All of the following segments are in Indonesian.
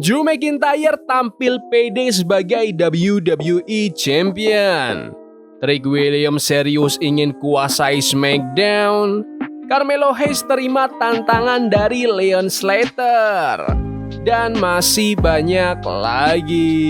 Drew McIntyre tampil pede sebagai WWE Champion. Trick Williams serius ingin kuasai SmackDown. Carmelo Hayes terima tantangan dari Leon Slater. Dan masih banyak lagi.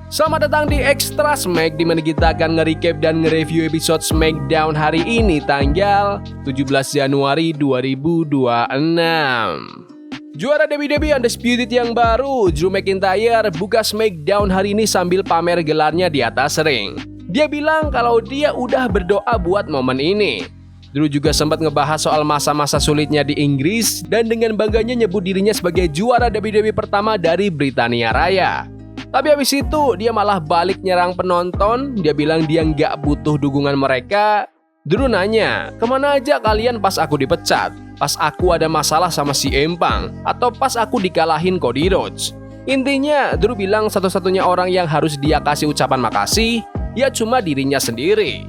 Selamat datang di Extra Smack, di mana kita akan nge-recap dan nge-review episode SmackDown hari ini tanggal 17 Januari 2026. Juara WWE Undisputed yang baru, Drew McIntyre, buka SmackDown hari ini sambil pamer gelarnya di atas ring. Dia bilang kalau dia udah berdoa buat momen ini. Drew juga sempat ngebahas soal masa-masa sulitnya di Inggris dan dengan bangganya nyebut dirinya sebagai juara WWE pertama dari Britania Raya. Tapi habis itu dia malah balik nyerang penonton. Dia bilang dia nggak butuh dukungan mereka. Drew nanya, kemana aja kalian pas aku dipecat? Pas aku ada masalah sama si Empang? Atau pas aku dikalahin Cody Rhodes? Intinya, Drew bilang satu-satunya orang yang harus dia kasih ucapan makasih, ya cuma dirinya sendiri.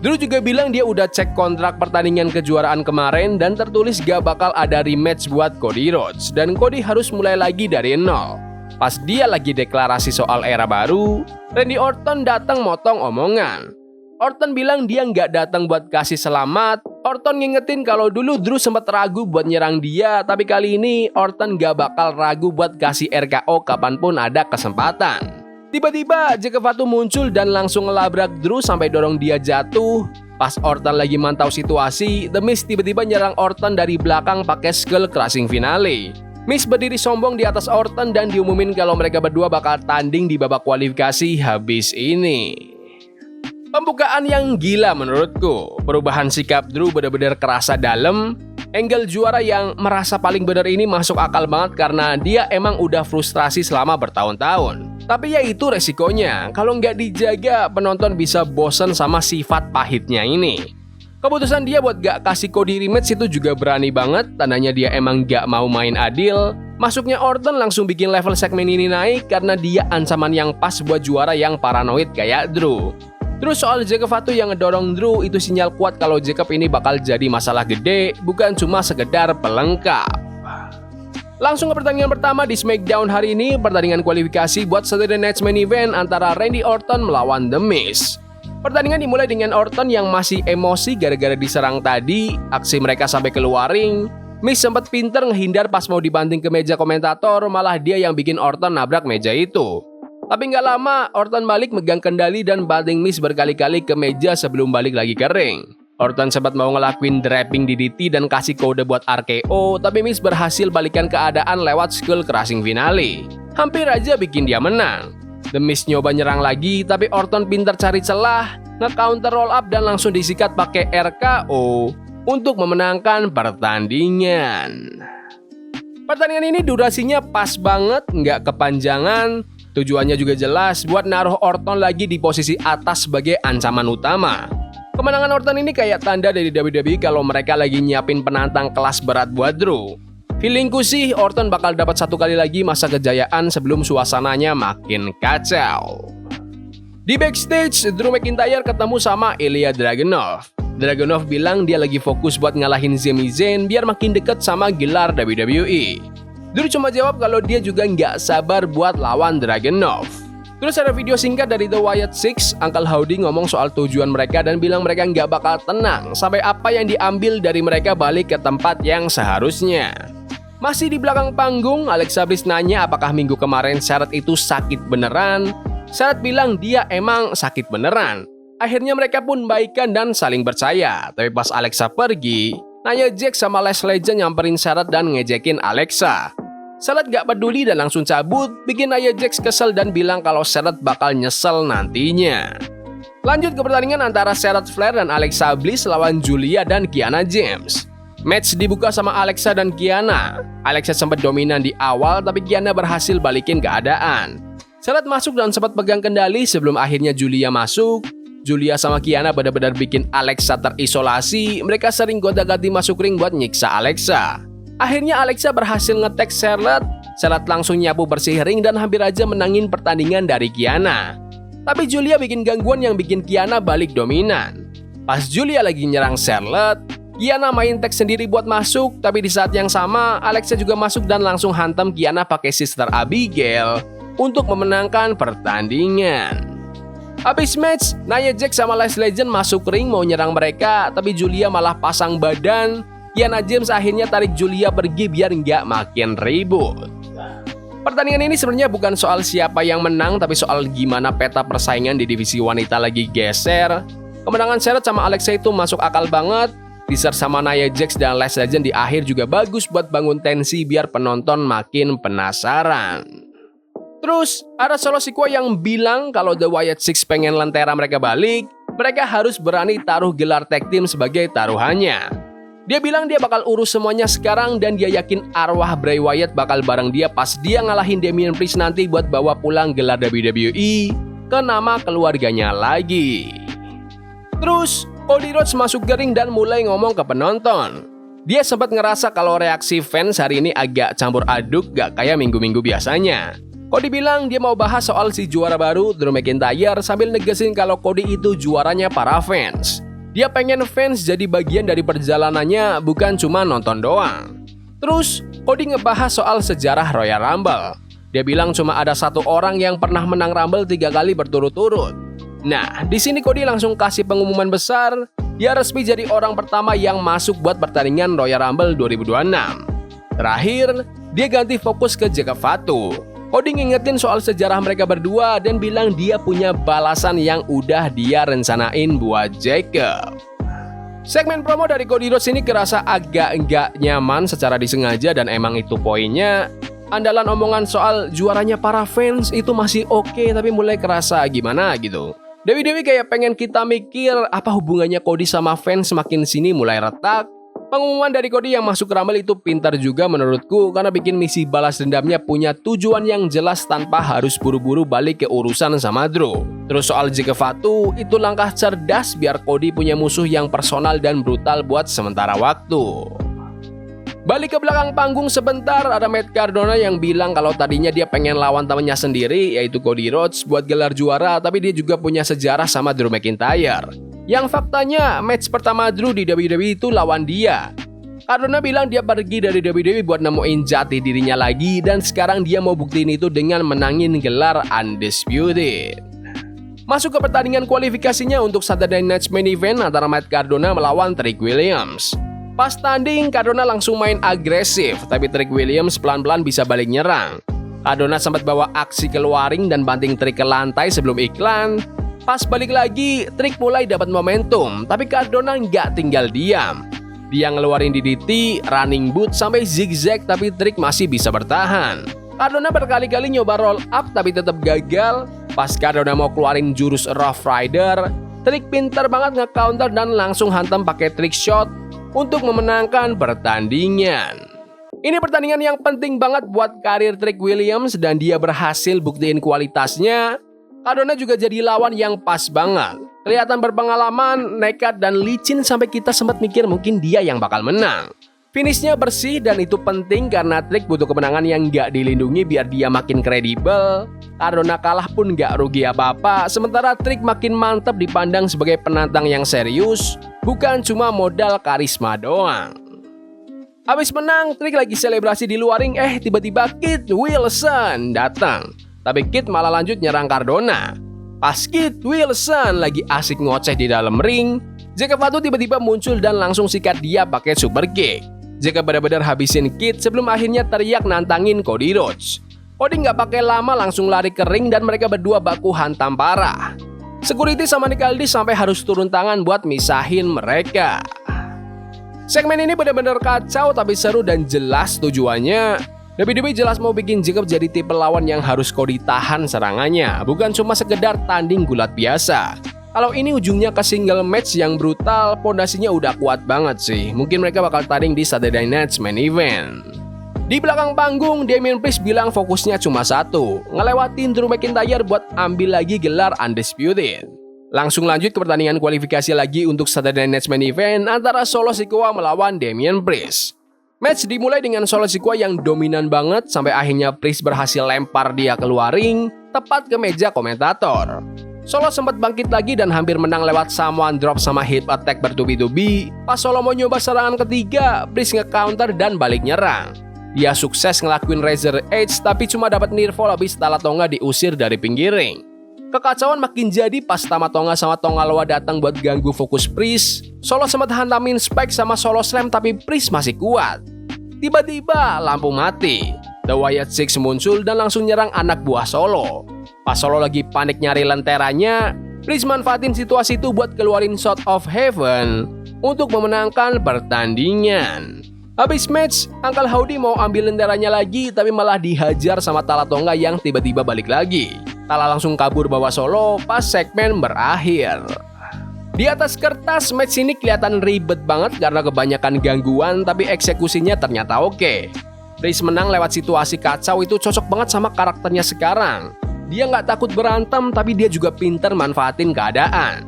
Drew juga bilang dia udah cek kontrak pertandingan kejuaraan kemarin dan tertulis gak bakal ada rematch buat Cody Rhodes. Dan Cody harus mulai lagi dari nol. Pas dia lagi deklarasi soal era baru, Randy Orton datang motong omongan. Orton bilang dia nggak datang buat kasih selamat. Orton ngingetin kalau dulu Drew sempat ragu buat nyerang dia, tapi kali ini Orton nggak bakal ragu buat kasih RKO kapanpun ada kesempatan. Tiba-tiba Jake Fatu muncul dan langsung ngelabrak Drew sampai dorong dia jatuh. Pas Orton lagi mantau situasi, The Miz tiba-tiba nyerang Orton dari belakang pakai skull crushing finale. Miz berdiri sombong di atas Orton dan diumumin kalau mereka berdua bakal tanding di babak kualifikasi habis ini. Pembukaan yang gila menurutku. Perubahan sikap Drew benar-benar kerasa dalam. Angle juara yang merasa paling benar ini masuk akal banget karena dia emang udah frustrasi selama bertahun-tahun. Tapi ya itu resikonya. Kalau nggak dijaga, penonton bisa bosen sama sifat pahitnya ini. Keputusan dia buat gak kasih Cody rematch itu juga berani banget. Tandanya dia emang gak mau main adil. Masuknya Orton langsung bikin level segmen ini naik karena dia ancaman yang pas buat juara yang paranoid kayak Drew. Terus soal Jacob Fatu yang ngedorong Drew, itu sinyal kuat kalau Jacob ini bakal jadi masalah gede, bukan cuma sekedar pelengkap. Langsung ke pertandingan pertama di SmackDown hari ini, pertandingan kualifikasi buat Saturday Night's Main Event antara Randy Orton melawan The Miz. Pertandingan dimulai dengan Orton yang masih emosi gara-gara diserang tadi, aksi mereka sampai keluar ring. Miz sempat pinter ngehindar pas mau dibanting ke meja komentator, malah dia yang bikin Orton nabrak meja itu. Tapi nggak lama, Orton balik megang kendali dan banting Miz berkali-kali ke meja sebelum balik lagi ke ring. Orton sempat mau ngelakuin draping DDT dan kasih kode buat RKO, tapi Miz berhasil balikan keadaan lewat skull crushing finale. Hampir aja bikin dia menang. The Miz nyoba nyerang lagi, tapi Orton pintar cari celah, nge-counter roll up dan langsung disikat pakai RKO untuk memenangkan pertandingan. Pertandingan ini durasinya pas banget, nggak kepanjangan. Tujuannya juga jelas buat naruh Orton lagi di posisi atas sebagai ancaman utama. Kemenangan Orton ini kayak tanda dari WWE kalau mereka lagi nyiapin penantang kelas berat buat Drew. Feelingku sih Orton bakal dapat satu kali lagi masa kejayaan sebelum suasananya makin kacau. Di backstage, Drew McIntyre ketemu sama Ilya Dragunov. Dragunov bilang dia lagi fokus buat ngalahin Sami Zayn biar makin deket sama gelar WWE. Drew cuma jawab kalau dia juga nggak sabar buat lawan Dragunov. Terus ada video singkat dari The Wyatt Six, Uncle Howdy ngomong soal tujuan mereka dan bilang mereka nggak bakal tenang sampai apa yang diambil dari mereka balik ke tempat yang seharusnya. Masih di belakang panggung, Alexa Bliss nanya apakah minggu kemarin Charlotte itu sakit beneran. Charlotte bilang dia emang sakit beneran. Akhirnya mereka pun baikan dan saling percaya. Tapi pas Alexa pergi, Nia Jax sama Les Legend nyamperin Charlotte dan ngejekin Alexa. Charlotte gak peduli dan langsung cabut, bikin Nia Jax kesel dan bilang kalau Charlotte bakal nyesel nantinya. Lanjut ke pertandingan antara Charlotte Flair dan Alexa Bliss lawan Julia dan Kiana James. Match dibuka sama Alexa dan Kiana. Alexa sempat dominan di awal, tapi Kiana berhasil balikin keadaan. Charlotte masuk dan sempat pegang kendali sebelum akhirnya Julia masuk. Julia sama Kiana benar-benar bikin Alexa terisolasi. Mereka sering gonta-ganti masuk ring buat nyiksa Alexa. Akhirnya Alexa berhasil nge-tag Charlotte. Charlotte langsung nyapu bersih ring dan hampir aja menangin pertandingan dari Kiana. Tapi Julia bikin gangguan yang bikin Kiana balik dominan. Pas Julia lagi nyerang Charlotte, Kiana main tag sendiri buat masuk, tapi di saat yang sama Alexa juga masuk dan langsung hantam Kiana pakai Sister Abigail untuk memenangkan pertandingan. Habis match, Nia Jax sama Lash Legend masuk ring mau nyerang mereka, tapi Julia malah pasang badan. Kiana James akhirnya tarik Julia pergi biar nggak makin ribut. Pertandingan ini sebenarnya bukan soal siapa yang menang, tapi soal gimana peta persaingan di divisi wanita lagi geser. Kemenangan Charlotte sama Alexa itu masuk akal banget. Teaser sama Nia Jax dan Lash Legend di akhir juga bagus buat bangun tensi biar penonton makin penasaran. Terus, ada Solo Sikoa yang bilang kalau The Wyatt Six pengen lentera mereka balik, mereka harus berani taruh gelar tag team sebagai taruhannya. Dia bilang dia bakal urus semuanya sekarang dan dia yakin arwah Bray Wyatt bakal bareng dia pas dia ngalahin Damian Priest nanti buat bawa pulang gelar WWE ke nama keluarganya lagi. Terus, Cody Rhodes masuk ke ring dan mulai ngomong ke penonton. Dia sempat ngerasa kalau reaksi fans hari ini agak campur aduk gak kayak minggu-minggu biasanya. Cody bilang dia mau bahas soal si juara baru Drew McIntyre sambil negesin kalau Cody itu juaranya para fans. Dia pengen fans jadi bagian dari perjalanannya, bukan cuma nonton doang. Terus, Cody ngebahas soal sejarah Royal Rumble. Dia bilang cuma ada satu orang yang pernah menang Rumble 3 kali berturut-turut. Nah, di sini Cody langsung kasih pengumuman besar, dia resmi jadi orang pertama yang masuk buat pertandingan Royal Rumble 2026. Terakhir, dia ganti fokus ke Jacob Fatu. Cody ngingetin soal sejarah mereka berdua dan bilang dia punya balasan yang udah dia rencanain buat Jacob. Segmen promo dari Cody Rhodes ini kerasa agak nggak nyaman secara disengaja dan emang itu poinnya. Andalan omongan soal juaranya para fans itu masih oke, tapi mulai kerasa gimana gitu. WWE kayak pengen kita mikir apa hubungannya Cody sama fans, semakin sini mulai retak. Pengumuman dari Cody yang masuk Rumble itu pintar juga menurutku karena bikin misi balas dendamnya punya tujuan yang jelas tanpa harus buru-buru balik ke urusan sama Drew. Terus soal Jacob Fatu itu langkah cerdas biar Cody punya musuh yang personal dan brutal buat sementara waktu. Balik ke belakang panggung sebentar, ada Matt Cardona yang bilang kalau tadinya dia pengen lawan temannya sendiri yaitu Cody Rhodes buat gelar juara, tapi dia juga punya sejarah sama Drew McIntyre. Yang faktanya match pertama Drew di WWE itu lawan dia. Cardona bilang dia pergi dari WWE buat nemuin jati dirinya lagi dan sekarang dia mau buktiin itu dengan menangin gelar Undisputed. Masuk ke pertandingan kualifikasinya untuk Saturday Night's Main Event antara Matt Cardona melawan Trick Williams. Pas tanding, Cardona langsung main agresif, tapi Trick Williams pelan-pelan bisa balik nyerang. Cardona sempat bawa aksi keluar ring dan banting Trick ke lantai sebelum iklan. Pas balik lagi, Trick mulai dapat momentum, tapi Cardona nggak tinggal diam. Dia ngeluarin DDT, running boot, sampai zigzag, tapi Trick masih bisa bertahan. Cardona berkali-kali nyoba roll up, tapi tetap gagal. Pas Cardona mau keluarin jurus Rough Rider, Trick pintar banget nge-counter dan langsung hantam pakai trick shot untuk memenangkan pertandingan. Ini pertandingan yang penting banget buat karir Trick Williams dan dia berhasil buktiin kualitasnya. Cardona juga jadi lawan yang pas banget. Kelihatan berpengalaman, nekat, dan licin sampai kita sempat mikir mungkin dia yang bakal menang. Finishnya bersih dan itu penting karena Trick butuh kemenangan yang nggak dilindungi biar dia makin kredibel. Cardona kalah pun nggak rugi apa-apa, sementara Trick makin mantap dipandang sebagai penantang yang serius, bukan cuma modal karisma doang. Habis menang, Trick lagi selebrasi di luar ring, tiba-tiba Kit Wilson datang. Tapi Kit malah lanjut nyerang Cardona. Pas Kit Wilson lagi asik ngoceh di dalam ring, Jacob Fatu tiba-tiba muncul dan langsung sikat dia pakai super kick. Jacob benar-benar habisin Kit sebelum akhirnya teriak nantangin Cody Rhodes. Cody nggak pakai lama langsung lari ke ring dan mereka berdua baku hantam parah. Security sama Nick Aldis sampai harus turun tangan buat misahin mereka. Segmen ini benar-benar kacau tapi seru dan jelas tujuannya. WWE jelas mau bikin Jacob jadi tipe lawan yang harus Cody tahan serangannya, bukan cuma sekedar tanding gulat biasa. Kalau ini ujungnya ke single match yang brutal, pondasinya udah kuat banget sih. Mungkin mereka bakal tanding di Saturday Night's Main Event. Di belakang panggung, Damian Priest bilang fokusnya cuma satu, ngelewatin Drew McIntyre buat ambil lagi gelar Undisputed. Langsung lanjut ke pertandingan kualifikasi lagi untuk Saturday Night's Main Event antara Solo Sikoa melawan Damian Priest. Match dimulai dengan Solo Sikoa yang dominan banget sampai akhirnya Priest berhasil lempar dia keluar ring, tepat ke meja komentator. Solo sempat bangkit lagi dan hampir menang lewat Samoan drop sama hip attack bertubi-tubi. Pas Solo mau nyoba serangan ketiga, Priest nge-counter dan balik nyerang. Dia sukses ngelakuin Razor Edge tapi cuma dapat nearfall habis Tamatonga diusir dari pinggir ring. Kekacauan makin jadi pas Tamatonga sama Tonga Loa datang buat ganggu fokus Priest. Solo sempat hantamin spike sama Solo Slam tapi Priest masih kuat. Tiba-tiba lampu mati. The Wyatt Six muncul dan langsung nyerang anak buah Solo. Pas Solo lagi panik nyari lenteranya, Priest manfaatin situasi itu buat keluarin Shot of Heaven untuk memenangkan pertandingan. Habis match, Uncle Howdy mau ambil lenteranya lagi tapi malah dihajar sama Tamatonga yang tiba-tiba balik lagi. Tala langsung kabur bawa Solo pas segmen berakhir. Di atas kertas, match ini kelihatan ribet banget karena kebanyakan gangguan tapi eksekusinya ternyata oke. Priest menang lewat situasi kacau itu cocok banget sama karakternya sekarang. Dia nggak takut berantem tapi dia juga pinter manfaatin keadaan.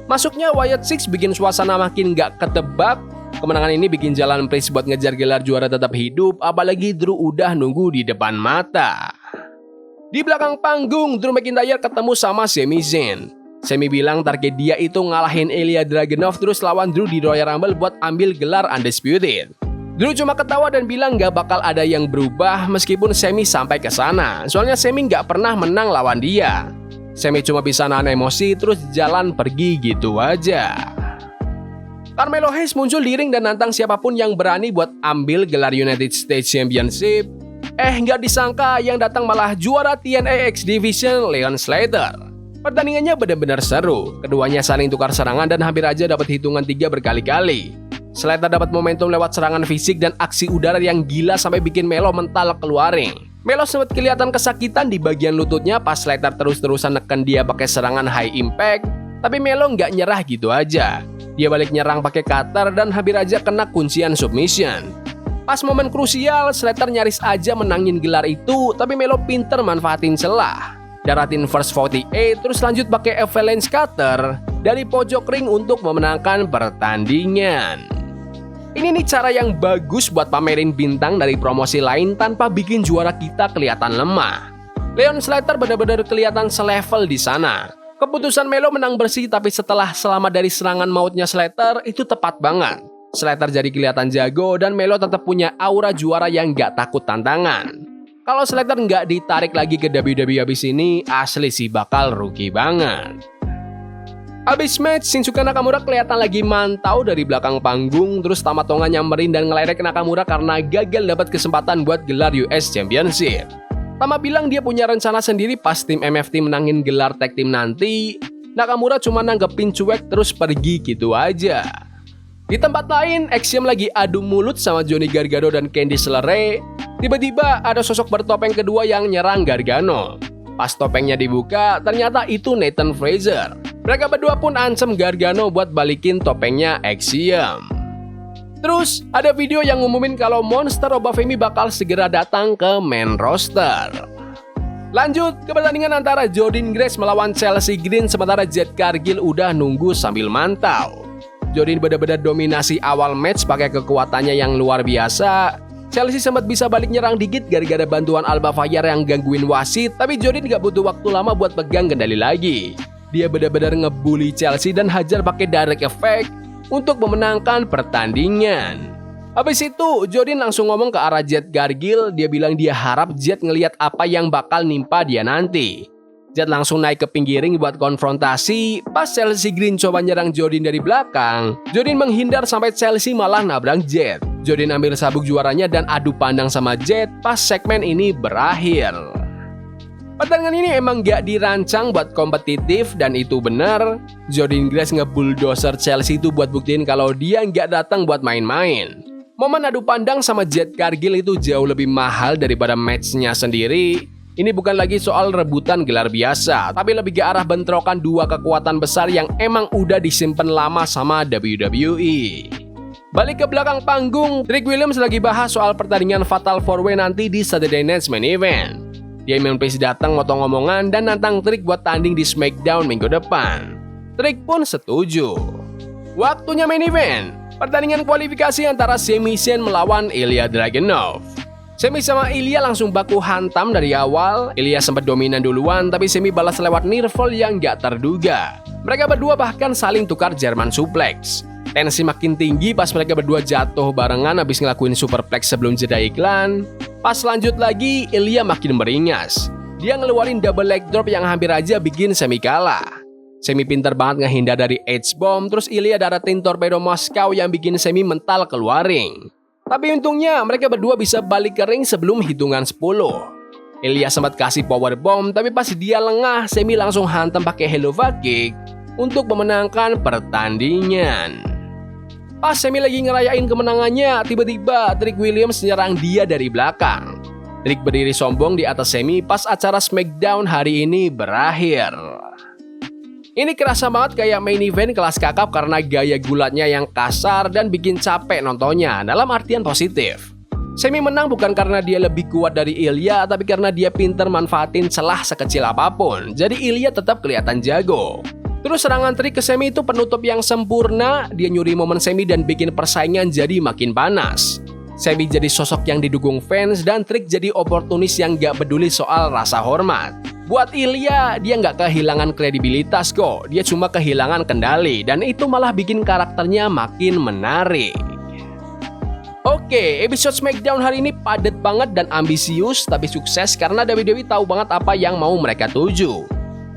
Masuknya Wyatt Six bikin suasana makin nggak ketebak. Kemenangan ini bikin jalan Priest buat ngejar gelar juara tetap hidup, apalagi Drew udah nunggu di depan mata. Di belakang panggung, Drew McIntyre ketemu sama Sami Zayn. Sami bilang target dia itu ngalahin Ilya Dragunov terus lawan Drew di Royal Rumble buat ambil gelar Undisputed. Drew cuma ketawa dan bilang gak bakal ada yang berubah meskipun Sami sampai ke sana. Soalnya Sami gak pernah menang lawan dia. Sami cuma bisa nahan emosi terus jalan pergi gitu aja. Carmelo Hayes muncul di ring dan nantang siapapun yang berani buat ambil gelar United States Championship. Gak disangka yang datang malah juara TNA X Division Leon Slater. Pertandingannya benar-benar seru. Keduanya saling tukar serangan dan hampir aja dapat hitungan 3 berkali-kali. Slater dapat momentum lewat serangan fisik dan aksi udara yang gila sampai bikin Melo mental keluar ring. Melo sempat kelihatan kesakitan di bagian lututnya pas Slater terus-terusan neken dia pakai serangan high impact, tapi Melo nggak nyerah gitu aja. Dia balik nyerang pakai cutter dan hampir aja kena kuncian submission. Pas momen krusial, Slater nyaris aja menangin gelar itu, tapi Melo pinter manfaatin celah. Daratin first 48 terus lanjut pakai avalanche cutter dari pojok ring untuk memenangkan pertandingan. Ini nih cara yang bagus buat pamerin bintang dari promosi lain tanpa bikin juara kita kelihatan lemah. Leon Slater benar-benar kelihatan selevel di sana. Keputusan Melo menang bersih tapi setelah selamat dari serangan mautnya Slater itu tepat banget. Slater jadi kelihatan jago dan Melo tetap punya aura juara yang gak takut tantangan. Kalau Slater nggak ditarik lagi ke WWE abis ini, asli sih bakal rugi banget. Abis match, Shinsuke Nakamura kelihatan lagi mantau dari belakang panggung, terus Tamatonga nyamperin dan ngelerek Nakamura karena gagal dapat kesempatan buat gelar US Championship. Tama bilang dia punya rencana sendiri pas tim MFT menangin gelar tag team nanti. Nakamura cuma nanggepin cuek terus pergi gitu aja. Di tempat lain, Axiom lagi adu mulut sama Johnny Gargano dan Candice LeRae. Tiba-tiba ada sosok bertopeng kedua yang nyerang Gargano. Pas topengnya dibuka, ternyata itu Nathan Frazer. Mereka berdua pun ancam Gargano buat balikin topengnya Axiom. Terus, ada video yang ngumumin kalau Monster Obafemi bakal segera datang ke main roster. Lanjut ke pertandingan antara Jordynne Grace melawan Chelsea Green sementara Jade Cargill udah nunggu sambil mantau. Jordynne benar-benar dominasi awal match pakai kekuatannya yang luar biasa. Chelsea sempat bisa balik nyerang dikit gara-gara bantuan Alba Fire yang gangguin wasit, tapi Jordynne gak butuh waktu lama buat pegang kendali lagi. Dia benar-benar ngebully Chelsea dan hajar pakai direct effect untuk memenangkan pertandingan. Habis itu, Jordynne langsung ngomong ke arah Jade Cargill. Dia bilang dia harap Jade ngelihat apa yang bakal nimpa dia nanti. Jade langsung naik ke pinggir ring buat konfrontasi. Pas Chelsea Green coba nyerang Jordynne dari belakang, Jordynne menghindar sampai Chelsea malah nabrak Jade. Jordynne ambil sabuk juaranya dan adu pandang sama Jade pas segmen ini berakhir. Pertandingan ini emang gak dirancang buat kompetitif dan itu benar. Jordynne Grace ngebulldozer Chelsea itu buat buktiin kalau dia gak datang buat main-main. Momen adu pandang sama Jade Cargill itu jauh lebih mahal daripada matchnya sendiri. Ini bukan lagi soal rebutan gelar biasa, tapi lebih ke arah bentrokan dua kekuatan besar yang emang udah disimpan lama sama WWE. Balik ke belakang panggung, Trick Williams lagi bahas soal pertandingan Fatal 4-Way nanti di Saturday Night's Main Event. Damian Priest datang motong omongan dan nantang Trick buat tanding di SmackDown minggu depan. Trick pun setuju. Waktunya main event. Pertandingan kualifikasi antara Sami Zayn melawan Ilya Dragunov. Semi sama Ilya langsung baku hantam dari awal. Ilya sempat dominan duluan, tapi Semi balas lewat nearfall yang gak terduga. Mereka berdua bahkan saling tukar German suplex. Tensi makin tinggi pas mereka berdua jatuh barengan habis ngelakuin superplex sebelum jeda iklan. Pas lanjut lagi, Ilya makin beringas. Dia ngeluarin double leg drop yang hampir aja bikin Semi kalah. Semi pintar banget ngehindar dari H-bomb, terus Ilya dapetin torpedo Moskow yang bikin Semi mental keluar ring. Tapi untungnya mereka berdua bisa balik ke ring sebelum hitungan 10. Ilya sempat kasih power bomb, tapi pas dia lengah, Semi langsung hantam pakai Helluva Kick untuk memenangkan pertandingan. Pas Semi lagi ngerayain kemenangannya, tiba-tiba Trick Williams nyerang dia dari belakang. Trick berdiri sombong di atas Semi pas acara SmackDown hari ini berakhir. Ini kerasa banget kayak main event kelas kakap karena gaya gulatnya yang kasar dan bikin capek nontonnya dalam artian positif. Semi menang bukan karena dia lebih kuat dari Ilya, tapi karena dia pinter manfaatin celah sekecil apapun. Jadi Ilya tetap kelihatan jago. Terus serangan Trick ke Semi itu penutup yang sempurna, dia nyuri momen Semi dan bikin persaingan jadi makin panas. Semi jadi sosok yang didukung fans dan Trick jadi oportunis yang gak peduli soal rasa hormat. Buat Ilya, dia nggak kehilangan kredibilitas kok, dia cuma kehilangan kendali dan itu malah bikin karakternya makin menarik. Oke, episode SmackDown hari ini padat banget dan ambisius tapi sukses karena WWE tahu banget apa yang mau mereka tuju.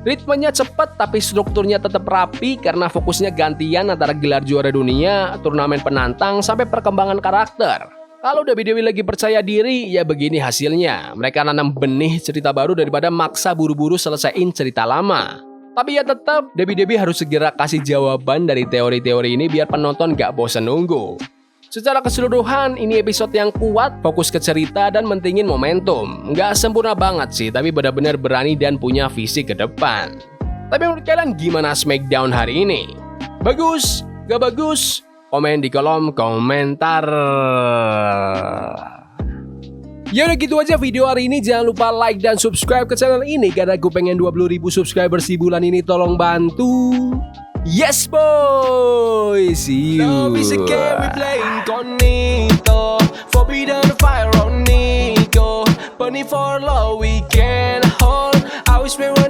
Ritmenya cepat tapi strukturnya tetap rapi karena fokusnya gantian antara gelar juara dunia, turnamen penantang, sampai perkembangan karakter. Kalau WWE lagi percaya diri, ya begini hasilnya. Mereka nanam benih cerita baru daripada maksa buru-buru selesaiin cerita lama. Tapi ya tetap, WWE harus segera kasih jawaban dari teori-teori ini biar penonton gak bosan nunggu. Secara keseluruhan, ini episode yang kuat, fokus ke cerita dan mentingin momentum. Gak sempurna banget sih, tapi benar-benar berani dan punya visi ke depan. Tapi menurut kalian gimana SmackDown hari ini? Bagus? Gak bagus? Komen di kolom komentar. Ya udah gitu aja video hari ini. Jangan lupa like dan subscribe ke channel ini karena gue pengen 20.000 subscribers di bulan ini. Tolong bantu. Yes boy. See you. Love is a game we playing Cognito. Forbidden fire on Nico. Bunny for love we can hold. I wish we were